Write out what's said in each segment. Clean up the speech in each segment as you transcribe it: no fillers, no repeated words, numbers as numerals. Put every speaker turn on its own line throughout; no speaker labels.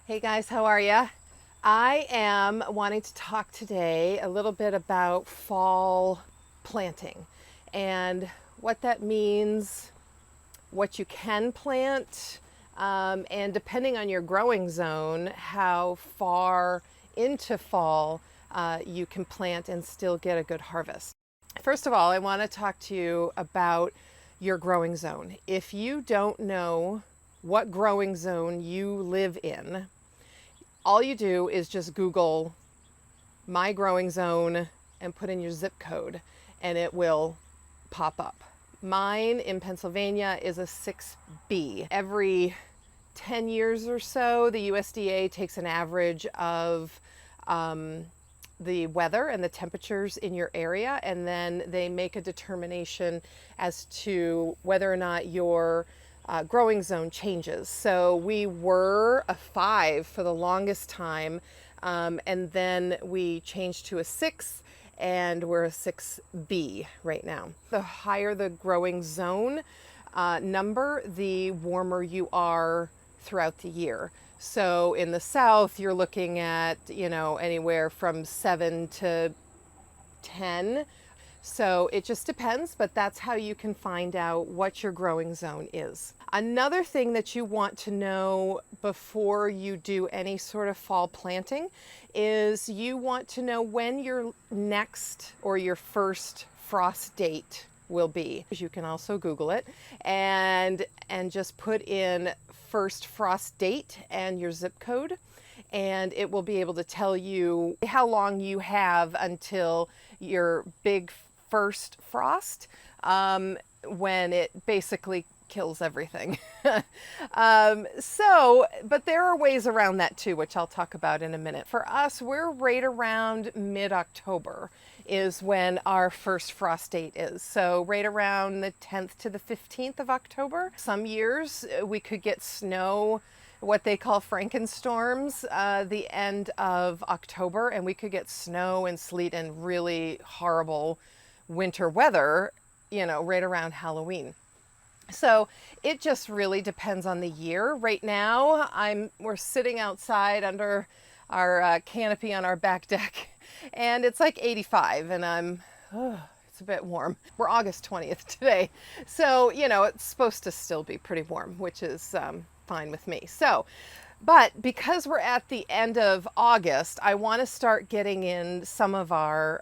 Hey guys, how are ya? I am wanting to talk today a little bit about fall planting and what that means, what you can plant, and depending on your growing zone, how far into fall you can plant and still get a good harvest. First of all, I want to talk to you about your growing zone. If you don't know what growing zone you live in, all you do is just Google my growing zone and put in your zip code and it will pop up. Mine in Pennsylvania is a 6B. Every 10 years or so, the USDA takes an average of the weather and the temperatures in your area, and then they make a determination as to whether or not your growing zone changes. So we were a 5 for the longest time, and then we changed to a 6, and we're a 6B right now. The higher the growing zone number, the warmer you are throughout the year. So in the south, you're looking at, anywhere from 7 to 10. So it just depends, but that's how you can find out what your growing zone is. Another thing that you want to know before you do any sort of fall planting is you want to know when your next or your first frost date will be. You can also Google it and just put in first frost date and your zip code, and it will be able to tell you how long you have until your big first frost, when it basically kills everything. But there are ways around that too, which I'll talk about in a minute. For us, we're right around mid-October is when our first frost date is. So right around the 10th to the 15th of October. Some years we could get snow, what they call Frankenstorms, the end of October, and we could get snow and sleet and really horrible winter weather, right around Halloween. So it just really depends on the year. Right now, we're sitting outside under our canopy on our back deck, and it's like 85, and it's a bit warm. We're August 20th today, so it's supposed to still be pretty warm, which is fine with me. But because we're at the end of August, I want to start getting in some of our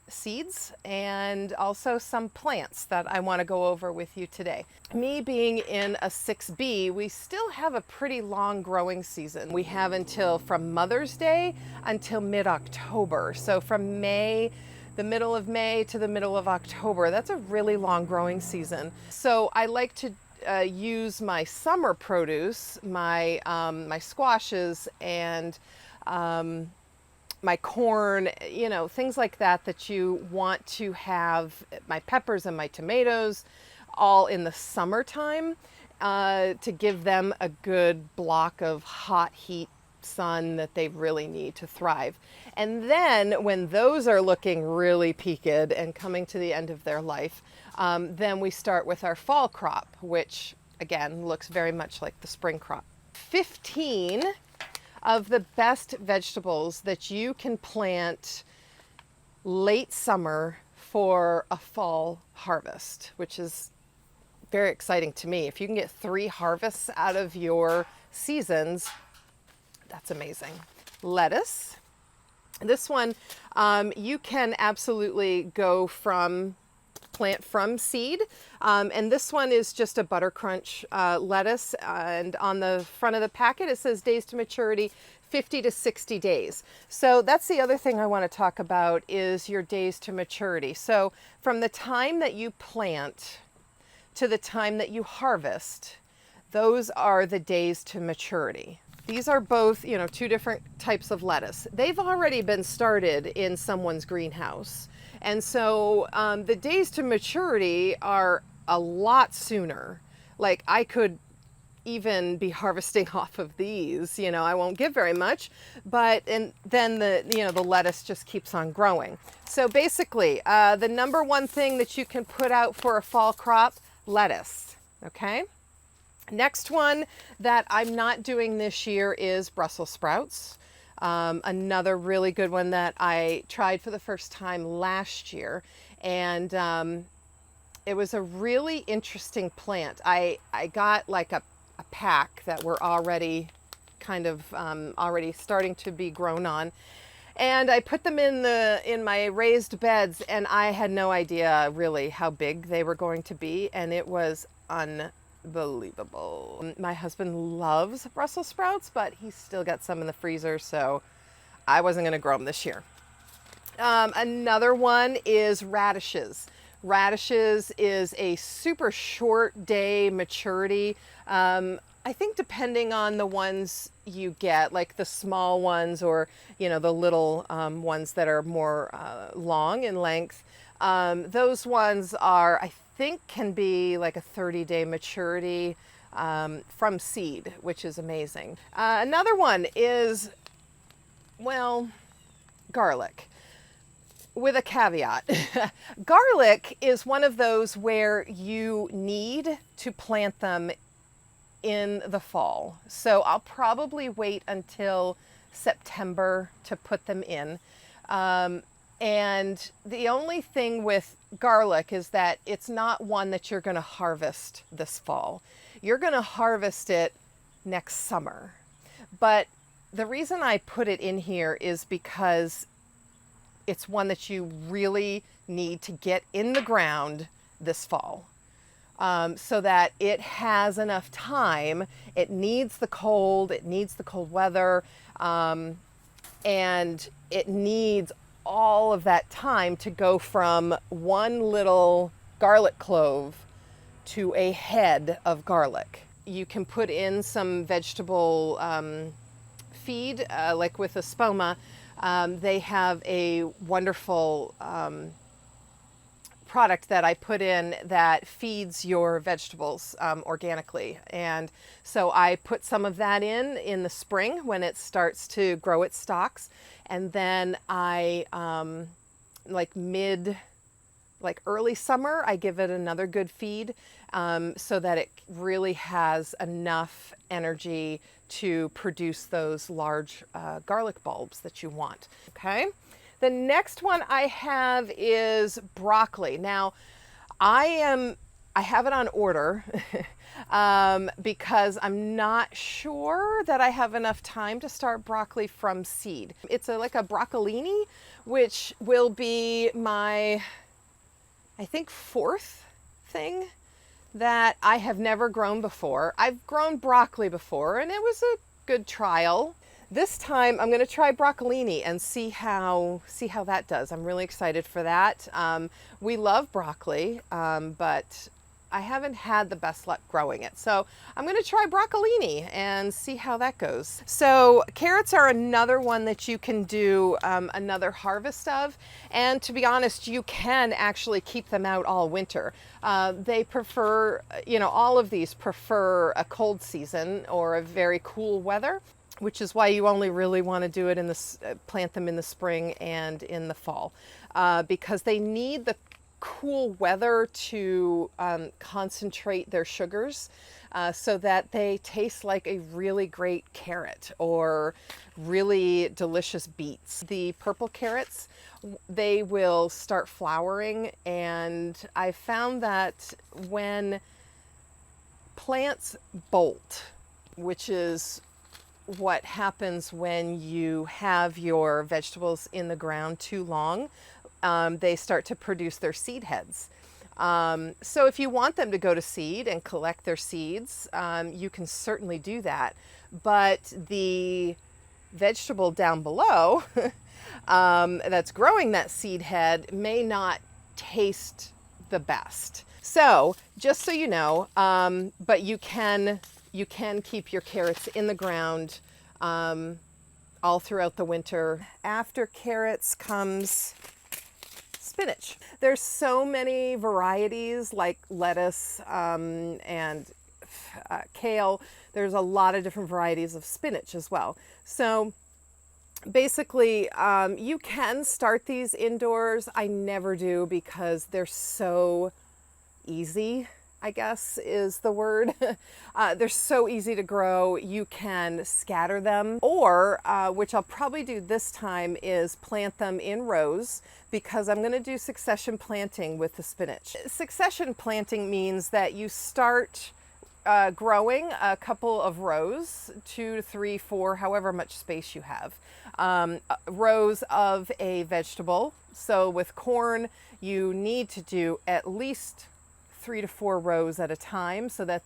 seeds and also some plants that I want to go over with you today. Me being in a 6B, we still have a pretty long growing season. We have from Mother's Day until mid-October. So from the middle of May to the middle of October, that's a really long growing season. So I like to use my summer produce, my squashes and my corn, things like that you want to have, my peppers and my tomatoes, all in the summertime, to give them a good block of hot heat sun that they really need to thrive. And then when those are looking really peaked and coming to the end of their life, then we start with our fall crop, which again looks very much like the spring crop. 15 of the best vegetables that you can plant late summer for a fall harvest, which is very exciting to me. If you can get 3 harvests out of your seasons, that's amazing. Lettuce. This one, you can absolutely plant from seed. And this one is just a butter crunch lettuce. And on the front of the packet, it says days to maturity, 50 to 60 days. So that's the other thing I want to talk about is your days to maturity. So from the time that you plant to the time that you harvest, those are the days to maturity. These are both, 2 different types of lettuce. They've already been started in someone's greenhouse. And so the days to maturity are a lot sooner. Like I could even be harvesting off of these, I won't give very much, and then the lettuce just keeps on growing. So basically, the number one thing that you can put out for a fall crop, lettuce, okay? Next one that I'm not doing this year is Brussels sprouts. Another really good one that I tried for the first time last year. And it was a really interesting plant. I got like a pack that were already kind of already starting to be grown on. And I put them in my raised beds, and I had no idea really how big they were going to be, and it was unbelievable. My husband loves Brussels sprouts, but he's still got some in the freezer, so I wasn't going to grow them this year. Another one is radishes. Radishes is a super short day maturity. I think depending on the ones you get, like the small ones or, you know, the little ones that are more long in length, those ones are, I think, can be like a 30-day maturity from seed, which is amazing. Another one is, well, garlic. With a caveat. Garlic is one of those where you need to plant them in the fall. So I'll probably wait until September to put them in. And the only thing with garlic is that it's not one that you're going to harvest this fall. You're going to harvest it next summer. But the reason I put it in here is because it's one that you really need to get in the ground this fall, so that it has enough time. It needs the cold weather, and it needs all of that time to go from one little garlic clove to a head of garlic. You can put in some vegetable feed, like with Espoma. They have a wonderful product that I put in that feeds your vegetables organically. And so I put some of that in the spring when it starts to grow its stalks. And then I, like early summer, I give it another good feed so that it really has enough energy to produce those large garlic bulbs that you want. Okay. The next one I have is broccoli. Now, I have it on order because I'm not sure that I have enough time to start broccoli from seed. It's like a broccolini, which will be my, I think, fourth thing that I have never grown before. I've grown broccoli before, and it was a good trial. This time I'm going to try broccolini and see how that does. I'm really excited for that. We love broccoli, but I haven't had the best luck growing it. So I'm going to try broccolini and see how that goes. So carrots are another one that you can do another harvest of. And to be honest, you can actually keep them out all winter. They prefer, you know, all of these prefer a cold season or a very cool weather, which is why you only really want to do it in the plant them in the spring and in the fall, because they need the cool weather to concentrate their sugars so that they taste like a really great carrot or really delicious beets. The purple carrots, they will start flowering, and I found that when plants bolt, which is what happens when you have your vegetables in the ground too long, they start to produce their seed heads. So if you want them to go to seed and collect their seeds, you can certainly do that. But the vegetable down below that's growing that seed head may not taste the best. So just so you know, but you can keep your carrots in the ground all throughout the winter. After carrots comes spinach. There's so many varieties like lettuce and kale. There's a lot of different varieties of spinach as well. So basically, you can start these indoors. I never do because they're so easy. I guess is the word. They're so easy to grow. You can scatter them, or which I'll probably do this time, is plant them in rows, because I'm going to do succession planting with the spinach. Succession planting means that you start growing a couple of rows, 2 to 3, 4, however much space you have, rows of a vegetable. So with corn, you need to do at least 3 to 4 rows at a time, so that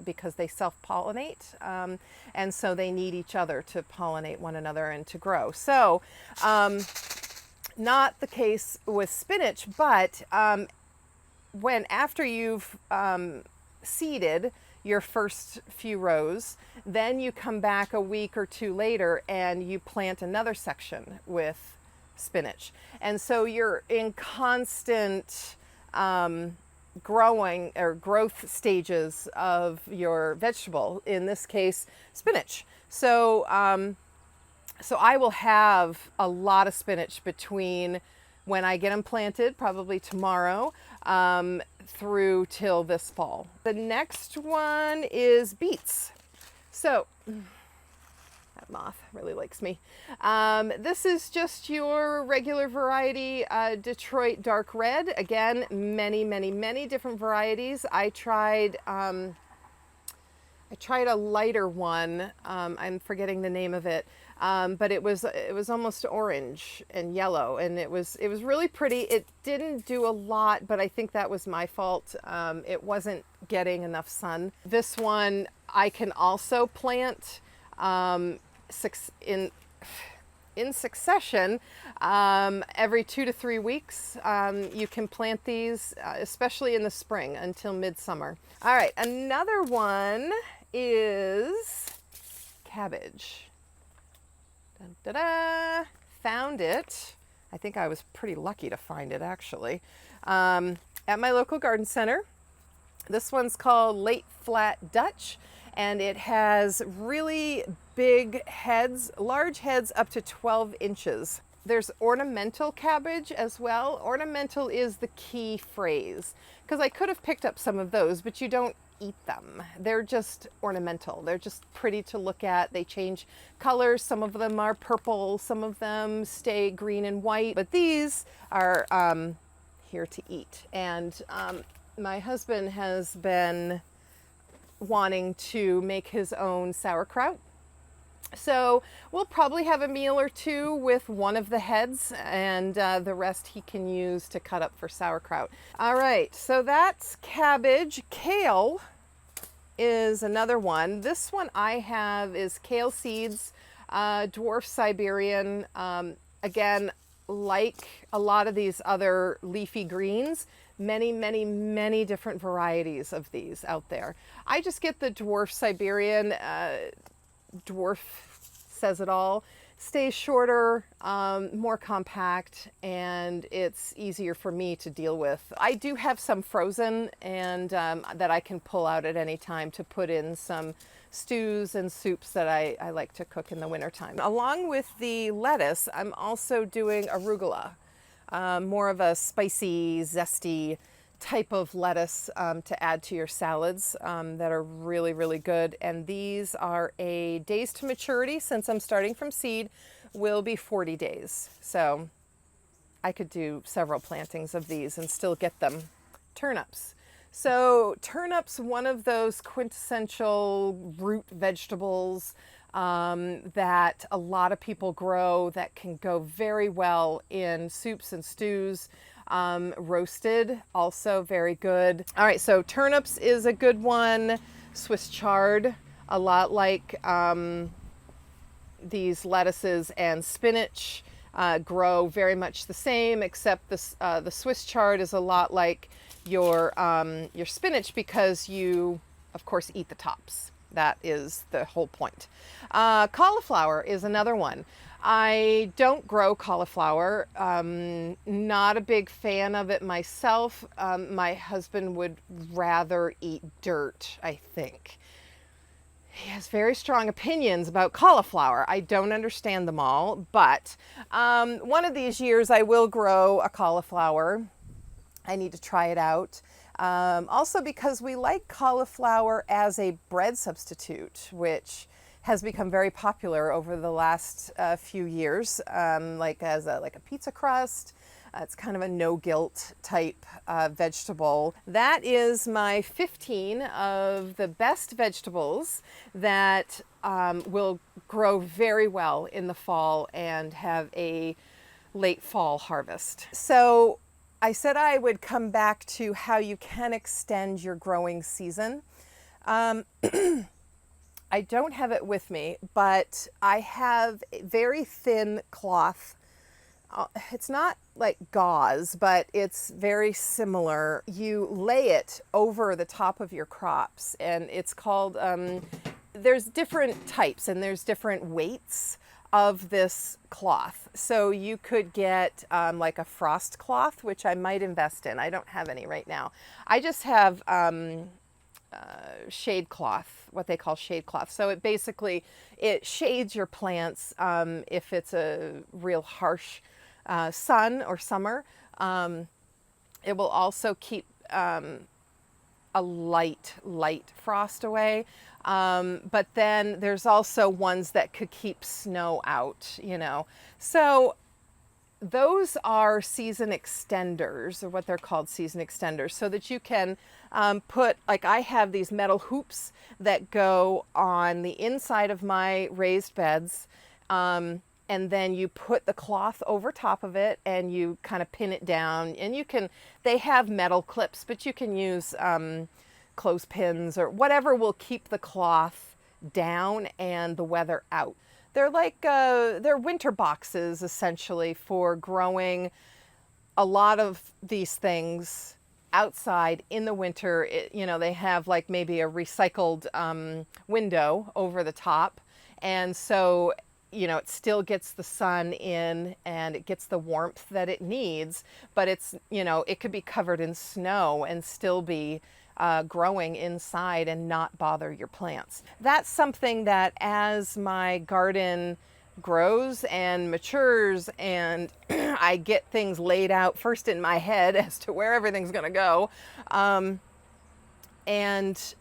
because they self-pollinate, and so they need each other to pollinate one another and to grow. So not the case with spinach, but after you've seeded your first few rows, then you come back a week or 2 later and you plant another section with spinach. And so you're in constant growing or growth stages of your vegetable, in this case spinach. So so I will have a lot of spinach between when I get them planted, probably tomorrow, through till this fall. The next one is beets. So that moth really likes me. This is just your regular variety, Detroit dark red. Again, many different varieties. I tried a lighter one. I'm forgetting the name of it. But it was almost orange and yellow, and it was really pretty. It didn't do a lot, but I think that was my fault. It wasn't getting enough sun. This one I can also plant in succession every 2 to 3 weeks. You can plant these, especially in the spring, until midsummer. All right, another one is cabbage. Da-da! Found it. I think I was pretty lucky to find it, actually, at my local garden center. This one's called Late Flat Dutch, and it has really big heads, large heads up to 12 inches. There's ornamental cabbage as well. Ornamental is the key phrase, because I could have picked up some of those, but you don't eat them. They're just ornamental. They're just pretty to look at. They change colors. Some of them are purple, some of them stay green and white, but these are here to eat. And my husband has been wanting to make his own sauerkraut. So we'll probably have a meal or 2 with one of the heads, and the rest he can use to cut up for sauerkraut. All right, so that's cabbage. Kale is another one. This one I have is Kale Seeds, dwarf Siberian. Again, like a lot of these other leafy greens, many different varieties of these out there. I just get the dwarf Siberian. Dwarf says it all. Stays shorter, more compact, and it's easier for me to deal with. I do have some frozen, and that I can pull out at any time to put in some stews and soups that I like to cook in the wintertime. Along with the lettuce, I'm also doing arugula, more of a spicy, zesty type of lettuce to add to your salads that are really good. And these are a days to maturity, since I'm starting from seed, will be 40 days. So I could do several plantings of these and still get them. Turnips. So turnips, one of those quintessential root vegetables that a lot of people grow, that can go very well in soups and stews. Roasted, also very good. All right, so turnips is a good one. Swiss chard, a lot like these lettuces and spinach, grow very much the same, except the Swiss chard is a lot like your spinach, because you, of course, eat the tops. That is the whole point. Cauliflower is another one. I don't grow cauliflower. Not a big fan of it myself. My husband would rather eat dirt, I think. He has very strong opinions about cauliflower. I don't understand them all, but one of these years I will grow a cauliflower. I need to try it out. Also because we like cauliflower as a bread substitute, which has become very popular over the last few years, like as like a pizza crust. It's kind of a no-guilt type vegetable. That is my 15 of the best vegetables that will grow very well in the fall and have a late fall harvest. So I said I would come back to how you can extend your growing season. I don't have it with me, but I have a very thin cloth. It's not like gauze, but it's very similar. You lay it over the top of your crops, and it's called, there's different types and there's different weights of this cloth. So you could get like a frost cloth, which I might invest in. I don't have any right now. I just have shade cloth, what they call shade cloth. So it basically, it shades your plants if it's a real harsh sun or summer. It will also keep a light frost away. But then there's also ones that could keep snow out, you know. So those are season extenders, or what they're called, season extenders, so that you can put, like I have these metal hoops that go on the inside of my raised beds. And then you put the cloth over top of it and you kind of pin it down, and you can, they have metal clips, but you can use clothespins or whatever will keep the cloth down and the weather out. They're like, they're winter boxes essentially for growing a lot of these things outside in the winter. You know, they have like maybe a recycled window over the top. And so, you know, it still gets the sun in and it gets the warmth that it needs, but it's, you know, it could be covered in snow and still be growing inside and not bother your plants. That's something that as my garden grows and matures and I get things laid out first in my head as to where everything's going to go, and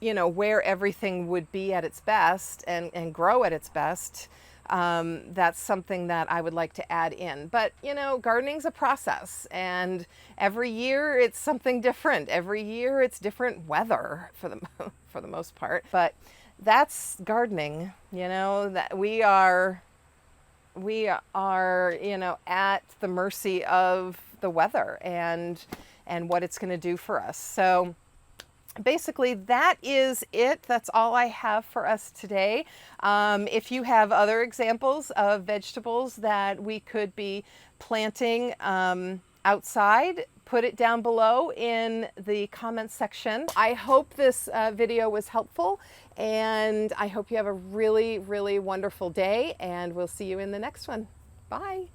you know, where everything would be at its best and grow at its best, that's something that I would like to add in. But, you know, gardening's a process, and every year it's something different. Every year it's different weather for the most part. But that's gardening, you know, that we are, you know, at the mercy of the weather and what it's going to do for us. So basically, that is it. That's all I have for us today. If you have other examples of vegetables that we could be planting outside, put it down below in the comments section. I hope this video was helpful, and I hope you have a really, really wonderful day, and we'll see you in the next one. Bye.